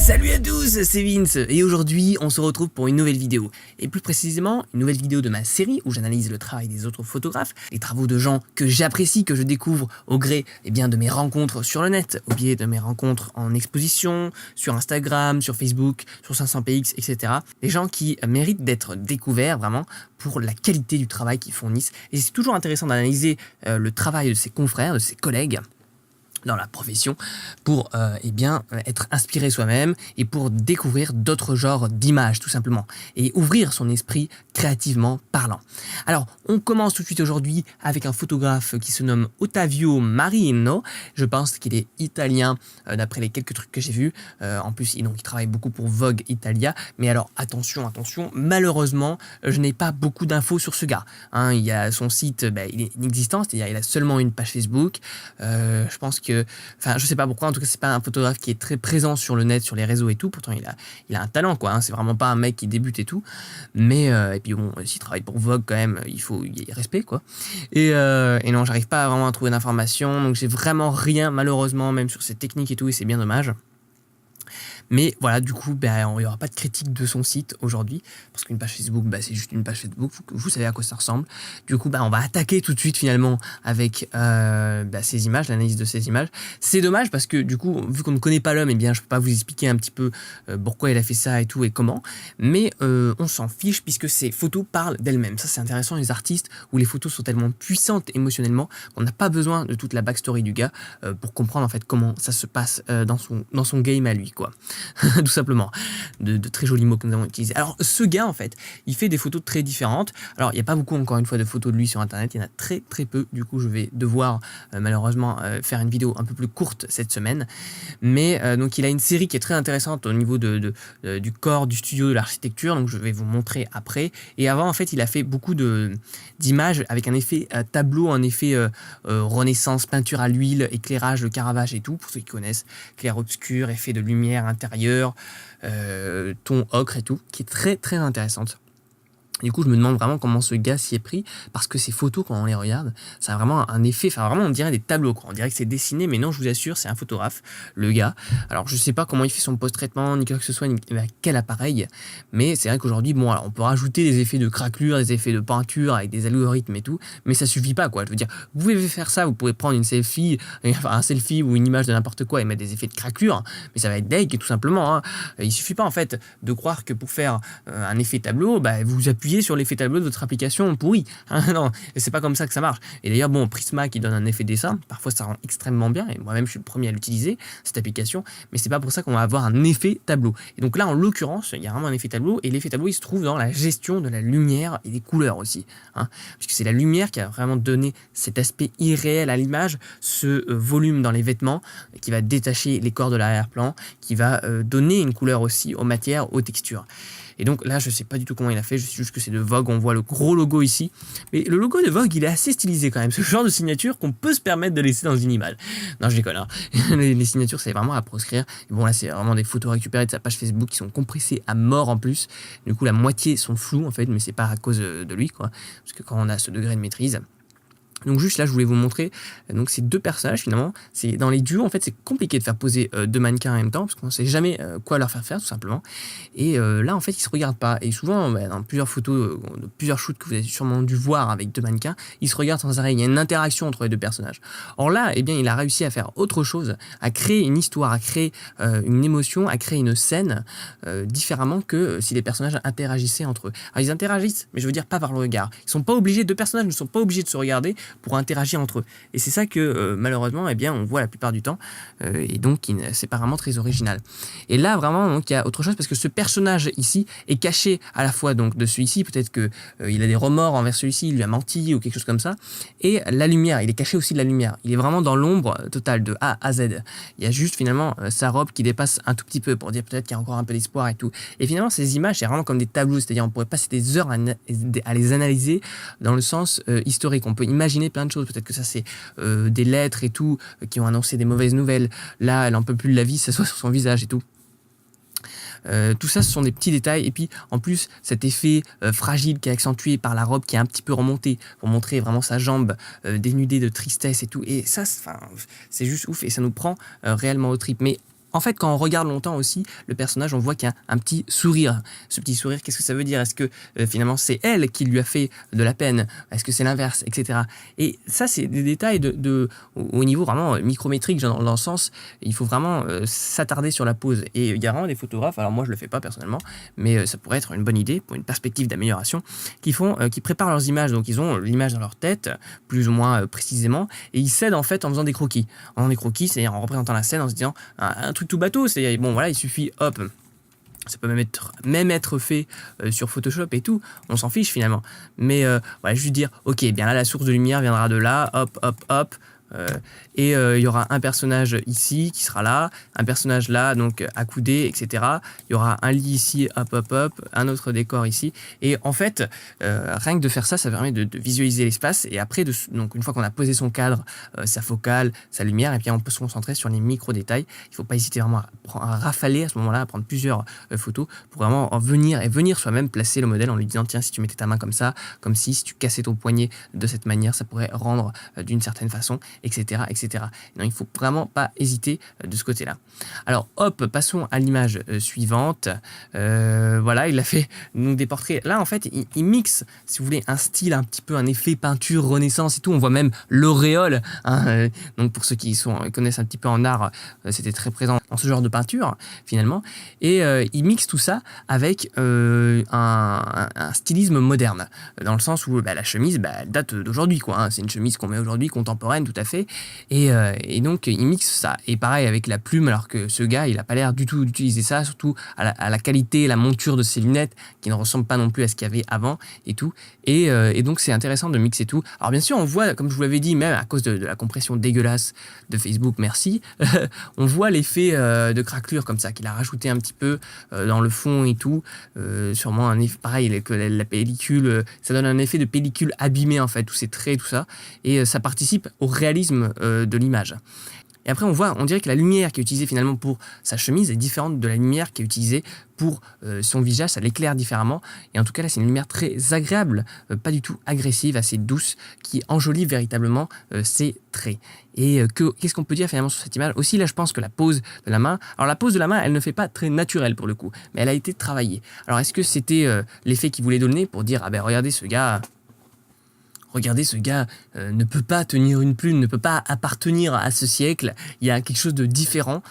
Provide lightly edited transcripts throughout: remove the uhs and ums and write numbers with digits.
Salut à tous, c'est Vince et aujourd'hui on se retrouve pour une nouvelle vidéo et plus précisément une nouvelle vidéo de ma série où j'analyse le travail des autres photographes, les travaux de gens que j'apprécie, que je découvre au gré de mes rencontres sur le net, au biais de mes rencontres en exposition, sur Instagram, sur Facebook, sur 500px, etc. Des gens qui méritent d'être découverts vraiment pour la qualité du travail qu'ils fournissent et c'est toujours intéressant d'analyser le travail de ses confrères, de ses collègues dans la profession pour être inspiré soi-même et pour découvrir d'autres genres d'images tout simplement et ouvrir son esprit créativement parlant. Alors on commence tout de suite aujourd'hui avec un photographe qui se nomme Ottavio Marino. Je pense qu'il est italien d'après les quelques trucs que j'ai vus. En plus il travaille beaucoup pour Vogue Italia, mais alors attention, malheureusement je n'ai pas beaucoup d'infos sur ce gars. Il y a son site, il est inexistant, c'est-à-dire il a seulement une page Facebook. Je pense que je sais pas pourquoi, en tout cas c'est pas un photographe qui est très présent sur le net, sur les réseaux et tout, pourtant il a un talent quoi, c'est vraiment pas un mec qui débute et tout, mais et puis bon, s'il travaille pour Vogue quand même, il y a respect quoi, et non, j'arrive pas vraiment à trouver d'informations, donc j'ai vraiment rien malheureusement, même sur ses techniques et tout, et c'est bien dommage. Mais voilà, du coup, il n'y aura pas de critique de son site aujourd'hui, parce qu'une page Facebook, c'est juste une page Facebook, vous savez à quoi ça ressemble. Du coup, on va attaquer tout de suite finalement avec ces images, l'analyse de ces images. C'est dommage parce que du coup, vu qu'on ne connaît pas l'homme, je peux pas vous expliquer un petit peu pourquoi il a fait ça et tout et comment, mais on s'en fiche puisque ces photos parlent d'elles-mêmes. Ça, c'est intéressant, les artistes où les photos sont tellement puissantes émotionnellement qu'on n'a pas besoin de toute la backstory du gars pour comprendre en fait comment ça se passe dans son game à lui, quoi. Tout simplement, de très jolis mots que nous avons utilisés. Alors ce gars en fait, il fait des photos très différentes. Alors il n'y a pas beaucoup encore une fois de photos de lui sur internet, il y en a très peu, du coup je vais devoir malheureusement faire une vidéo un peu plus courte cette semaine, mais donc il a une série qui est très intéressante au niveau du corps, du studio, de l'architecture, donc je vais vous montrer après. Et avant en fait il a fait beaucoup d'images avec un effet tableau, un effet renaissance, peinture à l'huile, éclairage, le Caravage et tout, pour ceux qui connaissent, clair-obscur, effet de lumière intérieure, ton ocre et tout, qui est très intéressante. Du coup, je me demande vraiment comment ce gars s'y est pris, parce que ces photos, quand on les regarde, ça a vraiment un effet, vraiment on dirait des tableaux, quoi. On dirait que c'est dessiné, mais non, je vous assure, c'est un photographe, le gars. Alors, je sais pas comment il fait son post-traitement, ni quoi que ce soit, ni à quel appareil, mais c'est vrai qu'aujourd'hui, on peut rajouter des effets de craquelure, des effets de peinture avec des algorithmes et tout, mais ça suffit pas, quoi. Je veux dire, vous pouvez faire ça, vous pouvez prendre un selfie ou une image de n'importe quoi et mettre des effets de craquelure, mais ça va être deg, tout simplement. Il suffit pas, en fait, de croire que pour faire un effet tableau, vous appuyez sur l'effet tableau de votre application pourrie. Non, c'est pas comme ça que ça marche. Et d'ailleurs, Prisma qui donne un effet dessin, parfois ça rend extrêmement bien, et moi-même je suis le premier à l'utiliser, cette application, mais c'est pas pour ça qu'on va avoir un effet tableau. Et donc là, en l'occurrence, il y a vraiment un effet tableau, et l'effet tableau, il se trouve dans la gestion de la lumière et des couleurs aussi. Puisque c'est la lumière qui a vraiment donné cet aspect irréel à l'image, ce volume dans les vêtements, qui va détacher les corps de l'arrière-plan, qui va donner une couleur aussi aux matières, aux textures. Et donc là, je sais pas du tout comment il a fait, je sais juste que c'est de Vogue, on voit le gros logo ici. Mais le logo de Vogue, il est assez stylisé quand même, ce genre de signature qu'on peut se permettre de laisser dans une image. Non, je déconne, les signatures, c'est vraiment à proscrire. Et bon, là, c'est vraiment des photos récupérées de sa page Facebook qui sont compressées à mort en plus. Du coup, la moitié sont floues en fait, mais c'est pas à cause de lui, quoi. Parce que quand on a ce degré de maîtrise... Donc juste là, je voulais vous montrer donc ces deux personnages finalement. C'est dans les duos en fait, c'est compliqué de faire poser deux mannequins en même temps parce qu'on ne sait jamais quoi leur faire tout simplement. Et là en fait, ils se regardent pas. Et souvent dans plusieurs photos, plusieurs shoots que vous avez sûrement dû voir avec deux mannequins, ils se regardent sans arrêt. Il y a une interaction entre les deux personnages. Or là, il a réussi à faire autre chose, à créer une histoire, à créer une émotion, à créer une scène différemment que si les personnages interagissaient entre eux. Alors ils interagissent, mais je veux dire pas par le regard. Ils sont pas obligés, deux personnages ne sont pas obligés de se regarder pour interagir entre eux. Et c'est ça que, malheureusement, on voit la plupart du temps. Et donc, c'est pas vraiment très original. Et là, vraiment, donc, il y a autre chose, parce que ce personnage ici est caché à la fois donc, de celui-ci. Peut-être qu'il a des remords envers celui-ci, il lui a menti ou quelque chose comme ça. Et la lumière, il est caché aussi de la lumière. Il est vraiment dans l'ombre totale, de A à Z. Il y a juste, finalement, sa robe qui dépasse un tout petit peu, pour dire peut-être qu'il y a encore un peu d'espoir et tout. Et finalement, ces images, c'est vraiment comme des tableaux. C'est-à-dire, on pourrait passer des heures à les analyser dans le sens historique. On peut imaginer plein de choses, peut-être que ça c'est des lettres et tout qui ont annoncé des mauvaises nouvelles, là elle en peut plus de la vie, ça soit sur son visage et tout. Tout ça, ce sont des petits détails. Et puis, en plus, cet effet fragile qui est accentué par la robe qui est un petit peu remontée pour montrer vraiment sa jambe dénudée de tristesse et tout. Et ça, c'est juste ouf et ça nous prend réellement au trip. Mais En fait, quand on regarde longtemps aussi, le personnage, on voit qu'il y a un petit sourire. Ce petit sourire, qu'est-ce que ça veut dire? Est-ce que finalement c'est elle qui lui a fait de la peine? Est-ce que c'est l'inverse, etc. Et ça, c'est des détails au niveau vraiment micrométrique, genre dans le sens, il faut vraiment s'attarder sur la pose. Et il y a vraiment des photographes, alors moi je le fais pas personnellement, mais ça pourrait être une bonne idée pour une perspective d'amélioration, qui préparent leurs images. Donc ils ont l'image dans leur tête, plus ou moins précisément, et ils s'aident en fait en faisant des croquis. En faisant des croquis, c'est-à-dire en représentant la scène, en se disant un truc tout bateau, c'est bon voilà, il suffit, hop, ça peut même être fait sur Photoshop et tout, on s'en fiche finalement. Mais voilà, juste dire, ok, bien là la source de lumière viendra de là, hop, hop, hop. Il y aura un personnage ici qui sera là, un personnage là, donc accoudé, etc. Il y aura un lit ici, hop, hop, hop, un autre décor ici. Et en fait, rien que de faire ça, ça permet de visualiser l'espace. Et après, donc une fois qu'on a posé son cadre, sa focale, sa lumière, et puis on peut se concentrer sur les micro-détails. Il ne faut pas hésiter vraiment à rafaler à ce moment-là, à prendre plusieurs photos pour vraiment venir soi-même placer le modèle en lui disant, tiens, si tu mettais ta main comme ça, comme si tu cassais ton poignet de cette manière, ça pourrait rendre d'une certaine façon, etc., etc. Non, il ne faut vraiment pas hésiter de ce côté-là. Alors, hop, passons à l'image suivante. Voilà, il a fait donc, des portraits. Là, en fait, il mixe, si vous voulez, un style, un petit peu un effet peinture, renaissance et tout. On voit même l'auréole. Hein, donc, pour ceux qui connaissent un petit peu en art, c'était très présent dans ce genre de peinture, finalement. Et il mixe tout ça avec un stylisme moderne, dans le sens où la chemise, elle date d'aujourd'hui, quoi. Hein. C'est une chemise qu'on met aujourd'hui, contemporaine, tout à fait. Et donc, il mixe ça. Et pareil avec la plume, alors que ce gars, il n'a pas l'air du tout d'utiliser ça, surtout à la qualité et la monture de ses lunettes, qui ne ressemblent pas non plus à ce qu'il y avait avant et tout. Et donc, c'est intéressant de mixer tout. Alors, bien sûr, on voit, comme je vous l'avais dit, même à cause de la compression dégueulasse de Facebook, merci, on voit l'effet de craquelure comme ça, qu'il a rajouté un petit peu dans le fond et tout. Sûrement un effet, pareil, que la pellicule, ça donne un effet de pellicule abîmée, en fait, tous ces traits, tout ça. Et ça participe au réalisme de l'image. Et après, on dirait que la lumière qui est utilisée finalement pour sa chemise est différente de la lumière qui est utilisée pour son visage, ça l'éclaire différemment. Et en tout cas, là, c'est une lumière très agréable, pas du tout agressive, assez douce, qui enjolive véritablement ses traits. Et qu'est-ce qu'on peut dire finalement sur cette image? Aussi, là, je pense que la pose de la main... Alors, la pose de la main, elle ne fait pas très naturelle pour le coup, mais elle a été travaillée. Alors, est-ce que c'était l'effet qu'il voulait donner pour dire, ah ben, regardez ce gars... Regardez, ce gars ne peut pas tenir une plume, ne peut pas appartenir à ce siècle. Il y a quelque chose de différent.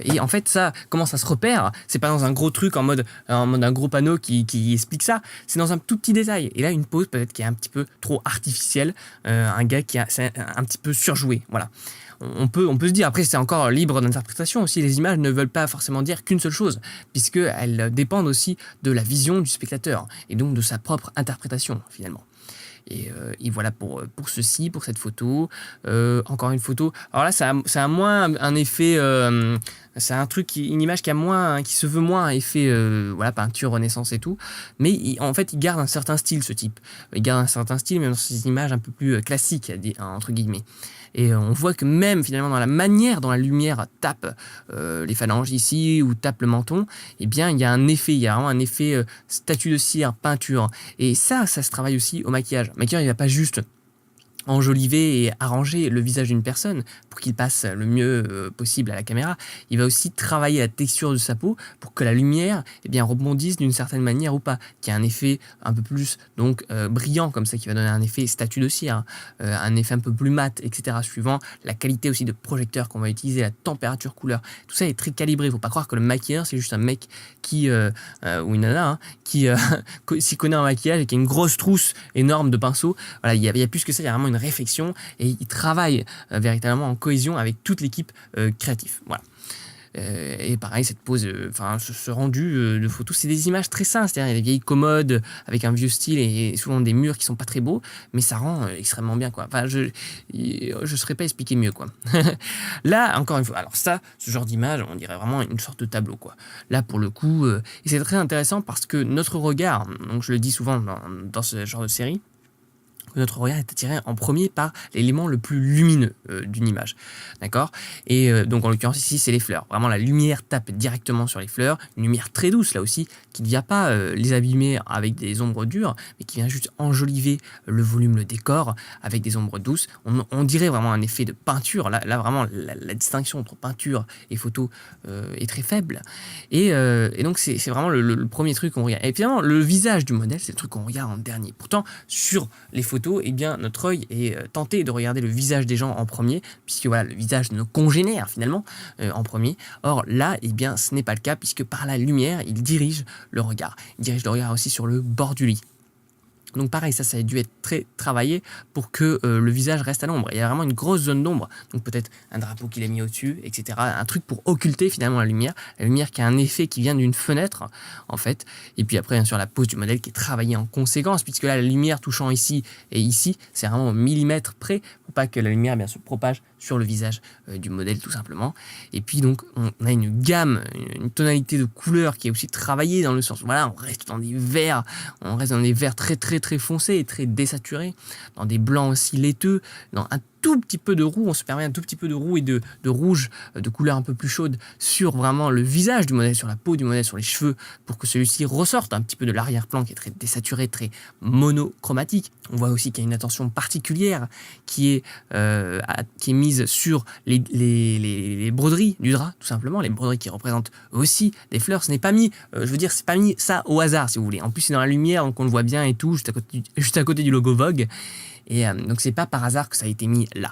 Et en fait, ça, comment ça se repère? C'est pas dans un gros truc en mode un gros panneau qui explique ça. C'est dans un tout petit détail. Et là, une pose peut-être qui est un petit peu trop artificielle. Un gars c'est un petit peu surjoué. Voilà. On peut se dire, après c'est encore libre d'interprétation aussi, les images ne veulent pas forcément dire qu'une seule chose, puisqu'elles dépendent aussi de la vision du spectateur, et donc de sa propre interprétation finalement. Et voilà pour ceci, pour cette photo. Encore une photo. Alors là, ça a moins un effet... c'est un truc, une image qui se veut moins effet peinture, renaissance et tout. Mais en fait, il garde un certain style, ce type. Il garde un certain style, mais dans ces images un peu plus classiques, entre guillemets. Et on voit que même finalement dans la manière dont la lumière tape les phalanges ici ou tape le menton, eh bien il y a un effet, il y a vraiment un effet statue de cire, peinture. Et ça se travaille aussi au maquillage. Le maquillage, il va pas juste enjoliver et arranger le visage d'une personne pour qu'il passe le mieux possible à la caméra. Il va aussi travailler la texture de sa peau pour que la lumière rebondisse d'une certaine manière ou pas, qu'il y ait un effet un peu plus brillant comme ça, qui va donner un effet statue de cire, un effet un peu plus mat, etc. suivant la qualité aussi de projecteur qu'on va utiliser, la température couleur. Tout ça est très calibré. Il ne faut pas croire que le maquilleur c'est juste un mec ou une nana qui s'y connaît en maquillage et qui a une grosse trousse énorme de pinceaux. Voilà, il y a plus que ça, il y a vraiment une réflexion et il travaille véritablement en cohésion avec toute l'équipe créative. Voilà. Et pareil, cette pose, ce rendu de photos, c'est des images très simples, c'est-à-dire il y a des vieilles commodes avec un vieux style et souvent des murs qui sont pas très beaux, mais ça rend extrêmement bien, quoi. Enfin, je saurais pas expliquer mieux, quoi. Là, encore une fois, alors ça, ce genre d'image, on dirait vraiment une sorte de tableau, quoi. Là, pour le coup, et c'est très intéressant parce que notre regard, donc je le dis souvent dans ce genre de série, que notre regard est attiré en premier par l'élément le plus lumineux d'une image, d'accord? Et donc en l'occurrence ici c'est les fleurs, vraiment la lumière tape directement sur les fleurs, une lumière très douce là aussi, qui ne vient pas les abîmer avec des ombres dures, mais qui vient juste enjoliver le volume, le décor avec des ombres douces. On dirait vraiment un effet de peinture, là vraiment la distinction entre peinture et photo est très faible, et donc c'est vraiment le premier truc qu'on regarde. Et finalement le visage du modèle c'est le truc qu'on regarde en dernier. Pourtant sur les photos, eh bien, notre œil est tenté de regarder le visage des gens en premier, puisque voilà, le visage de nos congénères finalement en premier. Or là, eh bien, ce n'est pas le cas, puisque par la lumière, il dirige le regard. Il dirige le regard aussi sur le bord du lit. Donc pareil, ça a dû être très travaillé pour que le visage reste à l'ombre. Il y a vraiment une grosse zone d'ombre, donc peut-être un drapeau qu'il a mis au-dessus, etc. Un truc pour occulter finalement la lumière qui a un effet qui vient d'une fenêtre, en fait. Et puis après, bien sûr, la pose du modèle qui est travaillée en conséquence, puisque là, la lumière touchant ici et ici, c'est vraiment au millimètre près, pour pas que la lumière se propage sur le visage du modèle, tout simplement. Et puis donc, on a une gamme, une tonalité de couleurs qui est aussi travaillée dans le sens, voilà, on reste dans des verts très foncés et très désaturés, dans des blancs aussi laiteux, dans un tout petit peu de roux, on se permet un tout petit peu de roux et de rouge, de couleur un peu plus chaude sur vraiment le visage du modèle, sur la peau du modèle, sur les cheveux, pour que celui-ci ressorte un petit peu de l'arrière-plan qui est très désaturé, très monochromatique. On voit aussi qu'il y a une attention particulière qui est mise sur les broderies du drap, tout simplement, les broderies qui représentent aussi des fleurs. Ce n'est pas mis, c'est pas mis ça au hasard, si vous voulez. En plus, c'est dans la lumière, donc on le voit bien et tout, juste à côté du logo Vogue. Et donc c'est pas par hasard que ça a été mis là.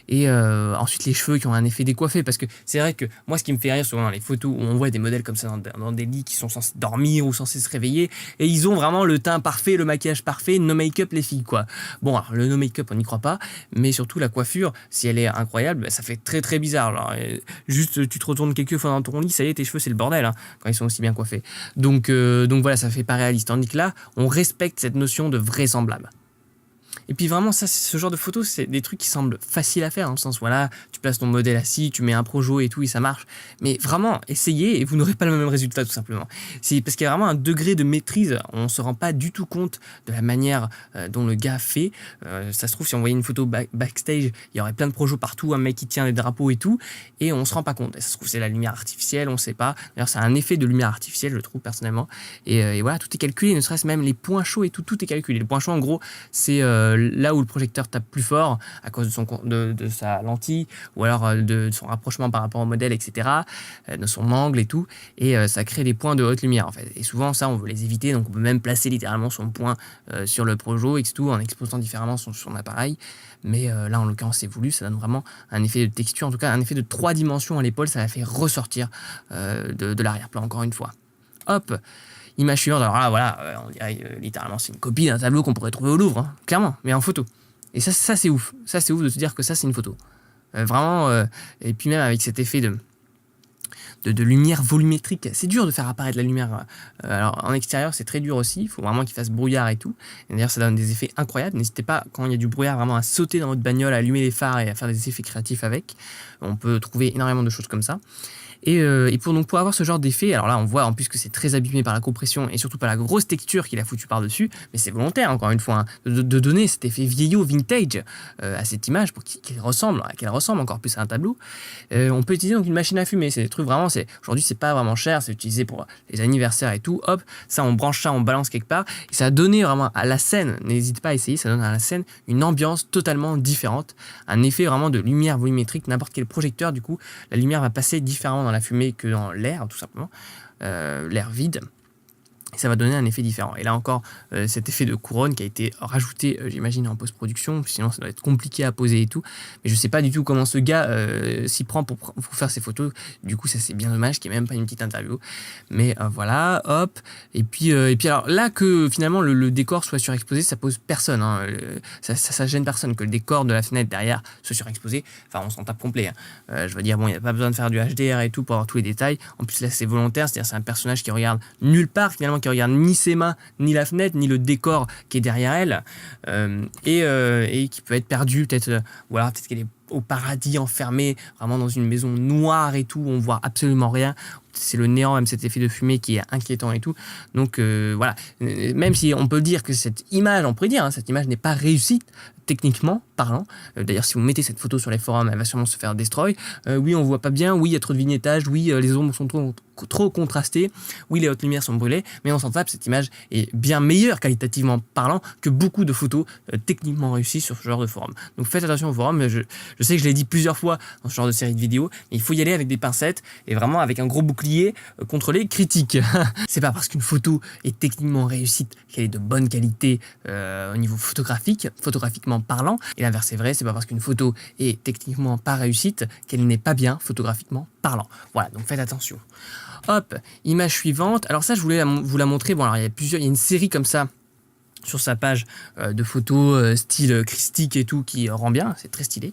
Et ensuite les cheveux qui ont un effet décoiffé, parce que c'est vrai que moi ce qui me fait rire souvent dans les photos où on voit des modèles comme ça dans des lits qui sont censés dormir ou censés se réveiller, et ils ont vraiment le teint parfait, le maquillage parfait, no make-up les filles quoi. Bon alors le no make-up on n'y croit pas, mais surtout la coiffure, si elle est incroyable, ça fait très très bizarre. Alors, juste tu te retournes quelques fois dans ton lit, ça y est tes cheveux c'est le bordel quand ils sont aussi bien coiffés. Donc voilà, ça fait pas réaliste. Tandis que là on respecte cette notion de vraisemblable. Et puis vraiment, ça, ce genre de photos, c'est des trucs qui semblent faciles à faire, dans le sens, voilà, tu places ton modèle assis, tu mets un projo et tout, et ça marche. Mais vraiment, essayez et vous n'aurez pas le même résultat, tout simplement. C'est parce qu'il y a vraiment un degré de maîtrise, on ne se rend pas du tout compte de la manière dont le gars fait. Ça se trouve, si on voyait une photo backstage, il y aurait plein de projos partout, un mec qui tient des drapeaux et tout, et on se rend pas compte. Et ça se trouve, c'est la lumière artificielle, on sait pas. D'ailleurs, c'est un effet de lumière artificielle, je trouve, personnellement. Et voilà, tout est calculé, ne serait-ce même les points chauds et tout est calculé. Les points chauds, en gros, c'est là où le projecteur tape plus fort à cause de sa lentille, ou alors de son rapprochement par rapport au modèle, etc., de son angle et tout, et ça crée des points de haute lumière en fait. Et souvent ça on veut les éviter, donc on peut même placer littéralement son point sur le projo et tout en exposant différemment son appareil. Mais là en l'occurrence c'est voulu, ça donne vraiment un effet de texture, en tout cas un effet de 3 dimensions à l'épaule, ça la fait ressortir de l'arrière-plan encore une fois. Hop, image suivante, alors là, voilà, on dirait littéralement c'est une copie d'un tableau qu'on pourrait trouver au Louvre, clairement, mais en photo. Et ça c'est ouf. Ça c'est ouf de se dire que ça c'est une photo. Vraiment, et puis même avec cet effet de lumière volumétrique. C'est dur de faire apparaître la lumière. Alors en extérieur c'est très dur aussi, il faut vraiment qu'il fasse brouillard et tout. Et d'ailleurs ça donne des effets incroyables. N'hésitez pas quand il y a du brouillard vraiment à sauter dans votre bagnole, à allumer les phares et à faire des effets créatifs avec. On peut trouver énormément de choses comme ça. Et pour avoir ce genre d'effet, alors là on voit en plus que c'est très abîmé par la compression et surtout par la grosse texture qu'il a foutu par-dessus, mais c'est volontaire encore une fois, de donner cet effet vieillot vintage à cette image pour qu'elle ressemble encore plus à un tableau. On peut utiliser donc une machine à fumer, c'est des trucs vraiment, aujourd'hui c'est pas vraiment cher, c'est utilisé pour les anniversaires et tout, hop, ça on branche ça, on balance quelque part, et ça a donné vraiment à la scène, n'hésitez pas à essayer, ça donne à la scène une ambiance totalement différente, un effet vraiment de lumière volumétrique, n'importe quel projecteur du coup, la lumière va passer différemment dans la fumée que dans l'air, tout simplement, l'air vide. Et ça va donner un effet différent. Et là encore, cet effet de couronne qui a été rajouté, j'imagine, en post-production, sinon ça doit être compliqué à poser et tout. Mais je sais pas du tout comment ce gars s'y prend pour faire ses photos. Du coup, ça c'est bien dommage qu'il n'y ait même pas une petite interview. Mais voilà, hop. Et puis alors là que finalement le décor soit surexposé, ça pose personne. Ça gêne personne que le décor de la fenêtre derrière soit surexposé. Enfin, on s'en tape complet. Je veux dire, bon, il n'y a pas besoin de faire du HDR et tout pour avoir tous les détails. En plus là, c'est volontaire, c'est-à-dire c'est un personnage qui regarde nulle part finalement, qui regarde ni ses mains, ni la fenêtre, ni le décor qui est derrière elle, et qui peut être perdu, peut-être, ou alors peut-être qu'elle est au paradis, enfermé vraiment dans une maison noire et tout, on voit absolument rien. C'est le néant, même cet effet de fumée qui est inquiétant et tout. Donc voilà, même si on peut dire que cette image, on pourrait dire, hein, cette image n'est pas réussie techniquement parlant. D'ailleurs, si vous mettez cette photo sur les forums, elle va sûrement se faire destroy. Oui, on voit pas bien. Oui, il y a trop de vignettage. Oui, les ombres sont trop contrastées. Oui, les hautes lumières sont brûlées. Mais on s'en tape, cette image est bien meilleure qualitativement parlant que beaucoup de photos techniquement réussies sur ce genre de forum. Donc faites attention au forum. Je sais que je l'ai dit plusieurs fois dans ce genre de série de vidéos, mais il faut y aller avec des pincettes et vraiment avec un gros bouclier contre les critiques. C'est pas parce qu'une photo est techniquement réussite qu'elle est de bonne qualité au niveau photographiquement parlant. Et l'inverse est vrai, c'est pas parce qu'une photo est techniquement pas réussite qu'elle n'est pas bien photographiquement parlant. Voilà, donc faites attention. Hop, image suivante. Alors ça, je voulais vous la montrer. Bon, alors il y a une série comme ça sur sa page de photos style christique et tout qui rend bien, c'est très stylé.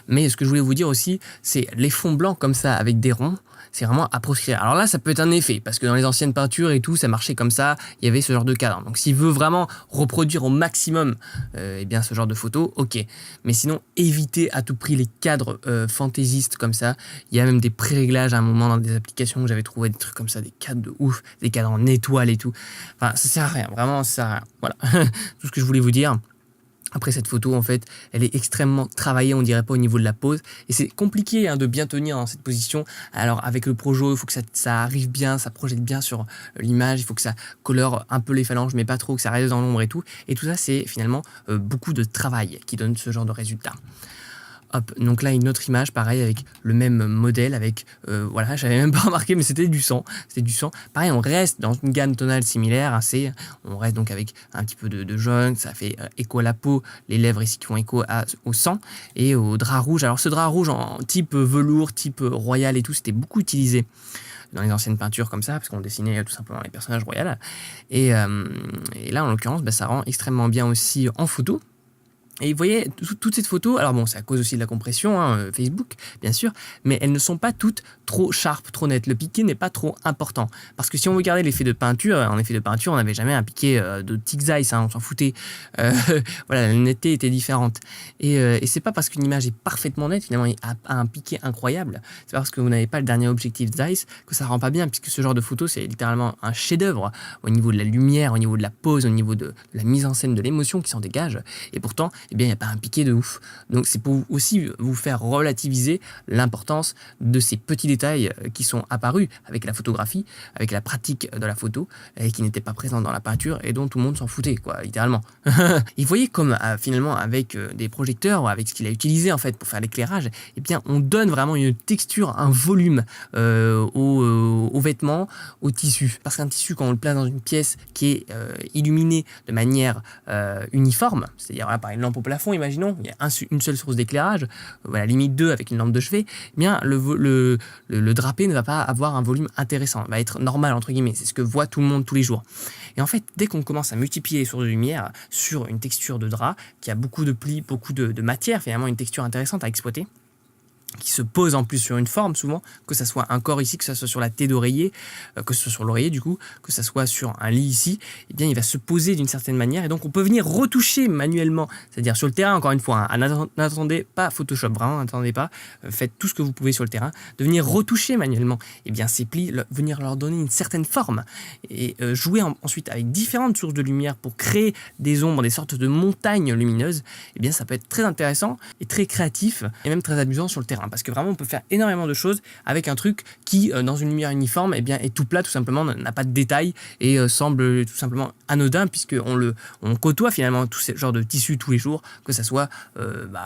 Mais ce que je voulais vous dire aussi, c'est les fonds blancs comme ça avec des ronds, c'est vraiment à proscrire. Alors là, ça peut être un effet, parce que dans les anciennes peintures et tout, ça marchait comme ça, il y avait ce genre de cadre. Donc s'il veut vraiment reproduire au maximum eh bien, ce genre de photos, ok. Mais sinon, évitez à tout prix les cadres fantaisistes comme ça. Il y a même des pré-réglages à un moment dans des applications où j'avais trouvé des trucs comme ça, des cadres de ouf, des cadres en étoiles et tout. Enfin, ça sert à rien, vraiment, ça sert à rien. Voilà, tout ce que je voulais vous dire. Après cette photo, en fait, elle est extrêmement travaillée, on dirait pas au niveau de la pose. Et c'est compliqué hein, de bien tenir dans cette position. Alors avec le Projo, il faut que ça arrive bien, ça projette bien sur l'image. Il faut que ça colore un peu les phalanges, mais pas trop, que ça reste dans l'ombre et tout. Et tout ça, c'est finalement beaucoup de travail qui donne ce genre de résultat. Hop, donc là une autre image pareil avec le même modèle avec voilà, j'avais même pas remarqué mais c'était du sang, pareil on reste dans une gamme tonale similaire on reste donc avec un petit peu de jaune, ça fait écho à la peau, les lèvres ici qui font écho au sang et au drap rouge. Alors ce drap rouge en type velours, type royal et tout, c'était beaucoup utilisé dans les anciennes peintures comme ça, parce qu'on dessinait tout simplement les personnages royaux et là en l'occurrence ça rend extrêmement bien aussi en photo. Et vous voyez, toutes ces photos, alors bon, c'est à cause aussi de la compression, hein, Facebook, bien sûr, mais elles ne sont pas toutes trop sharp, trop nettes. Le piqué n'est pas trop important. Parce que si on regardait l'effet de peinture, en effet de peinture, on n'avait jamais un piqué de Tic Zeiss, hein, on s'en foutait. Voilà, la netteté était différente. Et c'est pas parce qu'une image est parfaitement nette, finalement, a un piqué incroyable. C'est pas parce que vous n'avez pas le dernier objectif Zeiss que ça rend pas bien, puisque ce genre de photo, c'est littéralement un chef-d'œuvre au niveau de la lumière, au niveau de la pose, au niveau de la mise en scène, de l'émotion qui s'en dégage. Et pourtant, eh bien, il n'y a pas un piqué de ouf. Donc, c'est pour aussi vous faire relativiser l'importance de ces petits détails qui sont apparus avec la photographie, avec la pratique de la photo, et qui n'étaient pas présents dans la peinture et dont tout le monde s'en foutait, quoi, littéralement. Et vous voyez comme, finalement, avec des projecteurs, ou avec ce qu'il a utilisé, en fait, pour faire l'éclairage, eh bien, on donne vraiment une texture, un volume aux vêtements, au tissu. Parce qu'un tissu, quand on le place dans une pièce qui est illuminée de manière uniforme, c'est-à-dire, voilà, par une lampe au plafond, imaginons, il y a une seule source d'éclairage, à la limite 2 avec une lampe de chevet, eh bien le drapé ne va pas avoir un volume intéressant, va être normal entre guillemets, c'est ce que voit tout le monde tous les jours. Et en fait, dès qu'on commence à multiplier les sources de lumière sur une texture de drap, qui a beaucoup de plis, beaucoup de matière, finalement une texture intéressante à exploiter, qui se pose en plus sur une forme souvent, que ça soit un corps ici, que ça soit sur la tête d'oreiller, que ce soit sur l'oreiller du coup, que ça soit sur un lit ici, eh bien il va se poser d'une certaine manière et donc on peut venir retoucher manuellement, c'est-à-dire sur le terrain encore une fois, hein, n'attendez pas Photoshop, vraiment n'attendez pas, faites tout ce que vous pouvez sur le terrain, de venir retoucher manuellement, eh bien ces plis, venir leur donner une certaine forme et jouer ensuite avec différentes sources de lumière pour créer des ombres, des sortes de montagnes lumineuses, eh bien ça peut être très intéressant et très créatif et même très amusant sur le terrain. Parce que vraiment on peut faire énormément de choses avec un truc qui dans une lumière uniforme eh bien, est tout plat tout simplement, n'a pas de détails et semble tout simplement anodin puisque on côtoie finalement tout ce genre de tissu tous les jours, que ça soit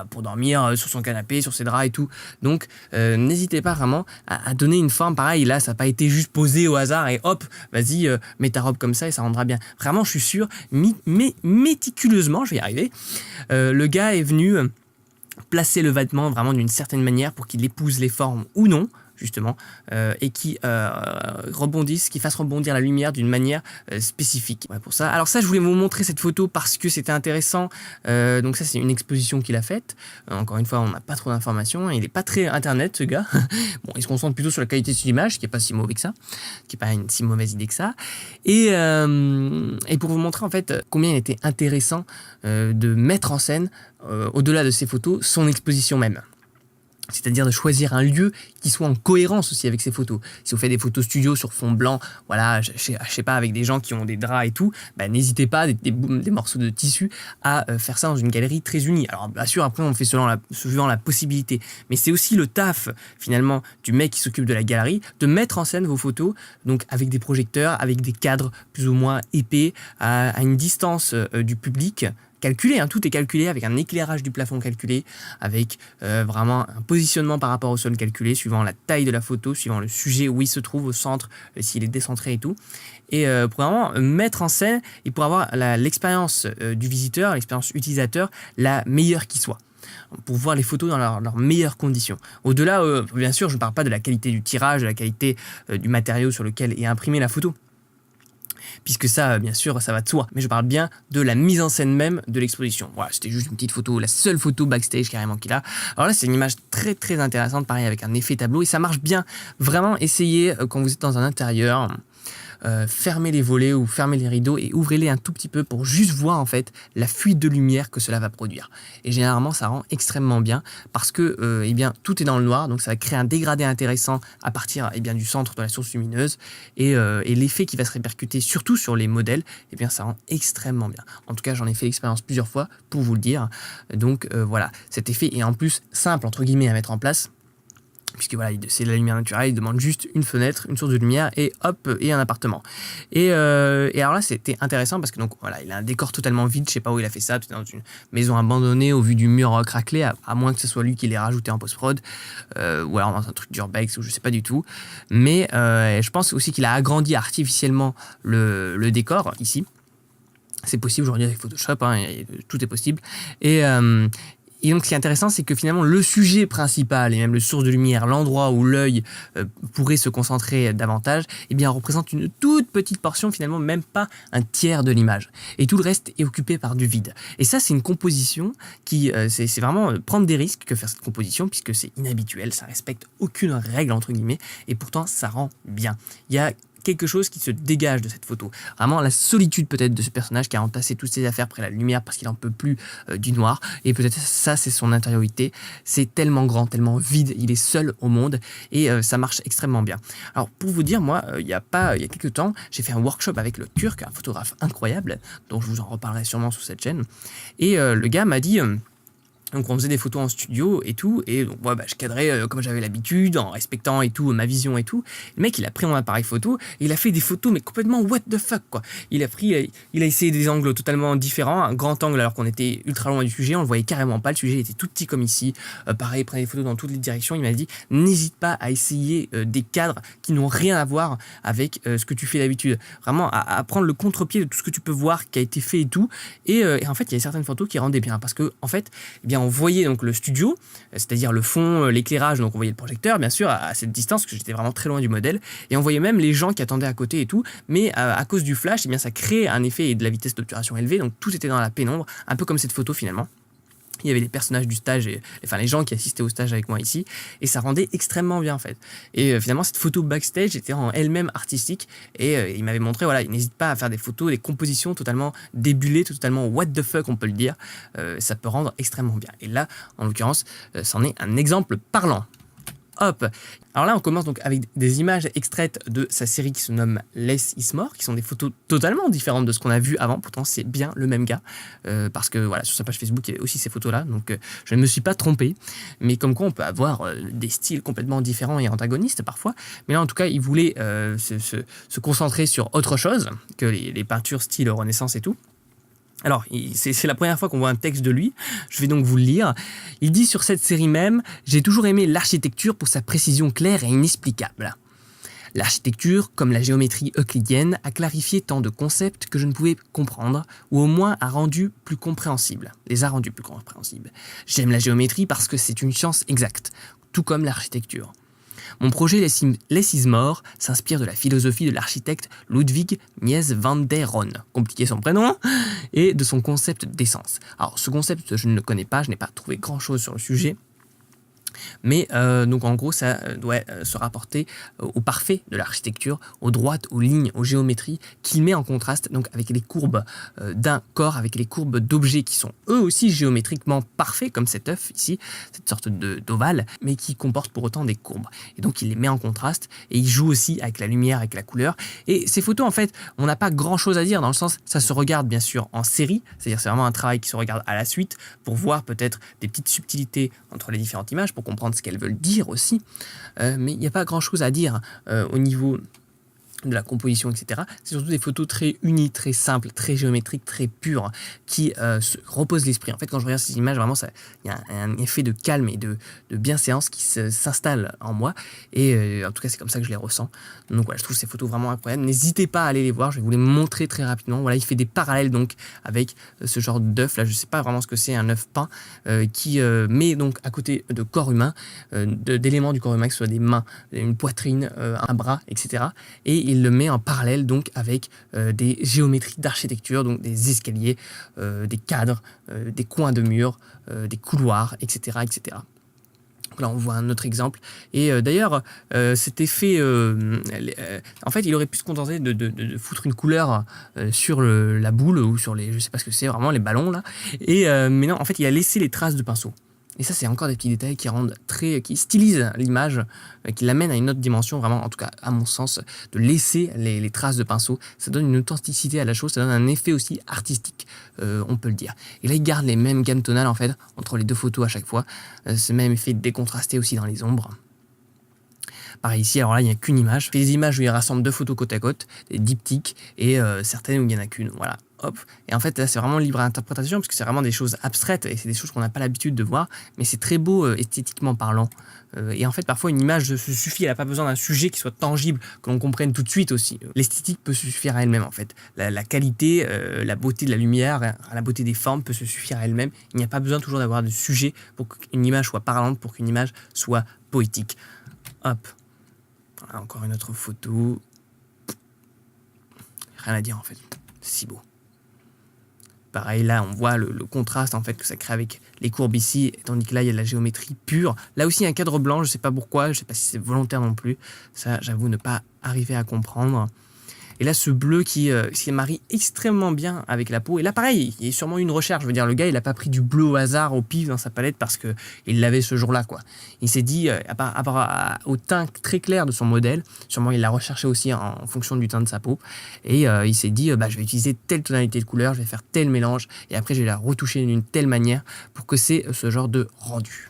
pour dormir sur son canapé, sur ses draps et tout. Donc n'hésitez pas vraiment à donner une forme pareil, là ça n'a pas été juste posé au hasard et hop vas-y mets ta robe comme ça et ça rendra bien. Vraiment je suis sûr, méticuleusement, je vais y arriver, le gars est venu placer le vêtement vraiment d'une certaine manière pour qu'il épouse les formes ou non, justement, et qui fasse rebondir la lumière d'une manière spécifique. Ouais, pour ça. Alors ça, je voulais vous montrer cette photo parce que c'était intéressant. Donc ça, c'est une exposition qu'il a faite. Encore une fois, on n'a pas trop d'informations. Il n'est pas très internet, ce gars. Bon, il se concentre plutôt sur la qualité de l'image, qui n'est pas si mauvais que ça, qui n'est pas une si mauvaise idée que ça. Et pour vous montrer en fait combien il était intéressant de mettre en scène, au-delà de ses photos, son exposition même. C'est-à-dire de choisir un lieu qui soit en cohérence aussi avec ses photos. Si vous faites des photos studio sur fond blanc, voilà, je sais pas, avec des gens qui ont des draps et tout, n'hésitez pas, des morceaux de tissu, à faire ça dans une galerie très unie. Alors bien sûr, après on fait suivant la possibilité, mais c'est aussi le taf finalement du mec qui s'occupe de la galerie, de mettre en scène vos photos, donc avec des projecteurs, avec des cadres plus ou moins épais, à une distance du public, calculé, hein, tout est calculé, avec un éclairage du plafond calculé, avec vraiment un positionnement par rapport au sol calculé, suivant la taille de la photo, suivant le sujet où il se trouve, au centre, s'il est décentré et tout. Et pour vraiment mettre en scène et pour avoir l'expérience du visiteur, l'expérience utilisateur, la meilleure qui soit, pour voir les photos dans leurs meilleures conditions. Au-delà, bien sûr, je ne parle pas de la qualité du tirage, de la qualité du matériau sur lequel est imprimée la photo, puisque ça, bien sûr, ça va de soi. Mais je parle bien de la mise en scène même de l'exposition. Voilà, c'était juste une petite photo, la seule photo backstage carrément qu'il a. Alors là, c'est une image très très intéressante, pareil, avec un effet tableau, et ça marche bien. Vraiment, essayez, quand vous êtes dans un intérieur, fermez les volets ou fermez les rideaux et ouvrez-les un tout petit peu pour juste voir en fait la fuite de lumière que cela va produire. Et généralement, ça rend extrêmement bien parce que eh bien, tout est dans le noir, donc ça va créer un dégradé intéressant à partir eh bien, du centre de la source lumineuse, et l'effet qui va se répercuter surtout sur les modèles, eh bien, ça rend extrêmement bien. En tout cas, j'en ai fait l'expérience plusieurs fois pour vous le dire. Donc voilà, cet effet est en plus simple entre guillemets à mettre en place, puisque voilà, c'est de la lumière naturelle, il demande juste une fenêtre, une source de lumière, et hop, et un appartement. Et alors là, c'était intéressant parce que donc voilà, il a un décor totalement vide, je sais pas où il a fait ça, peut-être dans une maison abandonnée au vu du mur craquelé, à moins que ce soit lui qui l'ait rajouté en post-prod, ou alors dans un truc d'urbex, ou je sais pas du tout. Mais je pense aussi qu'il a agrandi artificiellement le décor ici. C'est possible aujourd'hui avec Photoshop, hein, tout est possible. Et donc, ce qui est intéressant, c'est que finalement, le sujet principal et même le source de lumière, l'endroit où l'œil pourrait se concentrer davantage, eh bien, représente une toute petite portion, finalement, même pas un tiers de l'image. Et tout le reste est occupé par du vide. Et ça, c'est une composition qui, c'est vraiment prendre des risques que faire cette composition, puisque c'est inhabituel, ça respecte aucune règle, entre guillemets, et pourtant, ça rend bien. Il y a quelque chose qui se dégage de cette photo. Vraiment la solitude peut-être de ce personnage qui a entassé toutes ses affaires près de la lumière parce qu'il n'en peut plus du noir. Et peut-être ça, c'est son intériorité. C'est tellement grand, tellement vide. Il est seul au monde et ça marche extrêmement bien. Alors pour vous dire, moi, il y a quelques temps, j'ai fait un workshop avec le Turc, un photographe incroyable, dont je vous en reparlerai sûrement sur cette chaîne. Et le gars m'a dit... Donc on faisait des photos en studio et tout, et donc moi je cadrais comme j'avais l'habitude, en respectant et tout, ma vision et tout. Le mec il a pris mon appareil photo, et il a fait des photos mais complètement what the fuck quoi. Il a essayé des angles totalement différents, un grand angle alors qu'on était ultra loin du sujet, on le voyait carrément pas, le sujet était tout petit comme ici. Pareil, il prenait des photos dans toutes les directions, il m'a dit n'hésite pas à essayer des cadres qui n'ont rien à voir avec ce que tu fais d'habitude. Vraiment à prendre le contre-pied de tout ce que tu peux voir qui a été fait et tout. Et en fait il y a certaines photos qui rendaient bien, parce que en fait, eh bien, on voyait donc le studio, c'est-à-dire le fond, l'éclairage, donc on voyait le projecteur, bien sûr, à cette distance, parce que j'étais vraiment très loin du modèle, et on voyait même les gens qui attendaient à côté et tout, mais à cause du flash, eh bien, ça crée un effet et de la vitesse d'obturation élevée, donc tout était dans la pénombre, un peu comme cette photo finalement. Il y avait les personnages du stage, enfin les gens qui assistaient au stage avec moi ici, et ça rendait extrêmement bien en fait. Et finalement cette photo backstage était en elle-même artistique, et il m'avait montré, voilà, il n'hésite pas à faire des photos, des compositions totalement débulées, totalement what the fuck on peut le dire, ça peut rendre extrêmement bien. Et là, en l'occurrence, c'en est un exemple parlant. Hop. Alors là, on commence donc avec des images extraites de sa série qui se nomme Less is More, qui sont des photos totalement différentes de ce qu'on a vu avant. Pourtant, c'est bien le même gars, parce que voilà, sur sa page Facebook, il y avait aussi ces photos-là, donc je ne me suis pas trompé. Mais comme quoi, on peut avoir des styles complètement différents et antagonistes parfois. Mais là, en tout cas, il voulait se concentrer sur autre chose que les peintures style Renaissance et tout. Alors, c'est la première fois qu'on voit un texte de lui, je vais donc vous le lire. Il dit sur cette série même « J'ai toujours aimé l'architecture pour sa précision claire et inexplicable. L'architecture, comme la géométrie euclidienne, a clarifié tant de concepts que je ne pouvais comprendre, ou au moins les a rendus plus compréhensibles. J'aime la géométrie parce que c'est une science exacte, tout comme l'architecture. Mon projet Less is More s'inspire de la philosophie de l'architecte Ludwig Mies van der Rohe, compliqué son prénom, et de son concept d'essence. Alors ce concept, je ne le connais pas, je n'ai pas trouvé grand-chose sur le sujet. Mais donc en gros, ça doit se rapporter au parfait de l'architecture, aux droites, aux lignes, aux géométries, qu'il met en contraste donc avec les courbes d'un corps, avec les courbes d'objets qui sont eux aussi géométriquement parfaits, comme cet œuf ici, cette sorte d'ovale, mais qui comporte pour autant des courbes. Et donc il les met en contraste et il joue aussi avec la lumière, avec la couleur. Et ces photos, en fait, on n'a pas grand chose à dire dans le sens, ça se regarde bien sûr en série, c'est-à-dire c'est vraiment un travail qui se regarde à la suite pour voir peut-être des petites subtilités entre les différentes images, pour comprendre ce qu'elles veulent dire aussi, mais il n'y a pas grand chose à dire au niveau de la composition, etc. C'est surtout des photos très unies, très simples, très géométriques, très pures, qui reposent l'esprit. En fait, quand je regarde ces images, vraiment, il y a un effet de calme et de bienséance qui s'installe en moi, et en tout cas, c'est comme ça que je les ressens. Donc voilà, je trouve ces photos vraiment incroyables. N'hésitez pas à aller les voir, je vais vous les montrer très rapidement. Voilà, il fait des parallèles donc avec ce genre d'œuf, là, je ne sais pas vraiment ce que c'est, un œuf peint, qui met donc à côté de corps humain, d'éléments du corps humain, que ce soit des mains, une poitrine, un bras, etc. Et il le met en parallèle donc avec des géométries d'architecture, donc des escaliers, des cadres, des coins de murs, des couloirs, etc., etc. Donc là, on voit un autre exemple. Et d'ailleurs, cet effet, en fait, il aurait pu se contenter de foutre une couleur sur la boule ou sur les, je sais pas ce que c'est, vraiment les ballons là. Et mais non, en fait, il a laissé les traces de pinceau. Et ça, c'est encore des petits détails qui stylisent l'image, qui l'amènent à une autre dimension, vraiment, en tout cas, à mon sens, de laisser les traces de pinceau. Ça donne une authenticité à la chose, ça donne un effet aussi artistique, on peut le dire. Et là, il garde les mêmes gammes tonales, en fait, entre les deux photos à chaque fois. Ce même effet décontrasté aussi dans les ombres. Pareil ici, alors là, il n'y a qu'une image. Il fait des images où il rassemble deux photos côte à côte, des diptyques, et certaines où il n'y en a qu'une. Voilà, hop. Et en fait, là, c'est vraiment libre à interprétation, parce que c'est vraiment des choses abstraites, et c'est des choses qu'on n'a pas l'habitude de voir, mais c'est très beau esthétiquement parlant. Et en fait, parfois, une image se suffit, elle n'a pas besoin d'un sujet qui soit tangible, que l'on comprenne tout de suite aussi. L'esthétique peut se suffire à elle-même, en fait. La qualité, la beauté de la lumière, la beauté des formes peut se suffire à elle-même. Il n'y a pas besoin toujours d'avoir de sujet pour qu'une image soit parlante, pour qu'une image soit poétique. Hop. Voilà, encore une autre photo. Rien à dire en fait, c'est si beau. Pareil là, on voit le contraste en fait que ça crée avec les courbes ici, tandis que là il y a de la géométrie pure. Là aussi un cadre blanc, je sais pas pourquoi, je sais pas si c'est volontaire non plus. Ça, j'avoue ne pas arriver à comprendre. Et là, ce bleu qui marie extrêmement bien avec la peau. Et là, pareil, il y a sûrement une recherche. Je veux dire, le gars, il n'a pas pris du bleu au hasard, au pif dans sa palette parce qu'il l'avait ce jour-là, quoi. Il s'est dit, au teint très clair de son modèle, sûrement il l'a recherché aussi en fonction du teint de sa peau. Et il s'est dit, je vais utiliser telle tonalité de couleur, je vais faire tel mélange. Et après, je vais la retoucher d'une telle manière pour que c'est ce genre de rendu.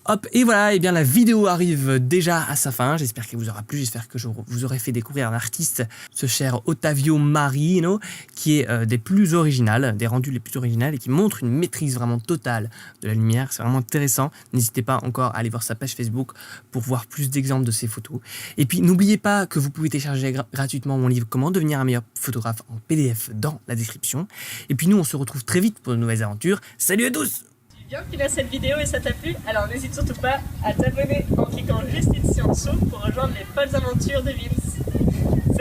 Hop, et voilà, et bien la vidéo arrive déjà à sa fin. J'espère qu'elle vous aura plu, j'espère que je vous aurai fait découvrir un artiste, ce cher Ottavio Marino, qui est des plus originales, des rendus les plus originales et qui montre une maîtrise vraiment totale de la lumière. C'est vraiment intéressant. N'hésitez pas encore à aller voir sa page Facebook pour voir plus d'exemples de ses photos. Et puis n'oubliez pas que vous pouvez télécharger gratuitement mon livre Comment devenir un meilleur photographe en PDF dans la description. Et puis nous, on se retrouve très vite pour de nouvelles aventures. Salut à tous! Bien qu'il a cette vidéo et ça t'a plu, alors n'hésite surtout pas à t'abonner en cliquant juste ici en dessous pour rejoindre les folles aventures de Vince.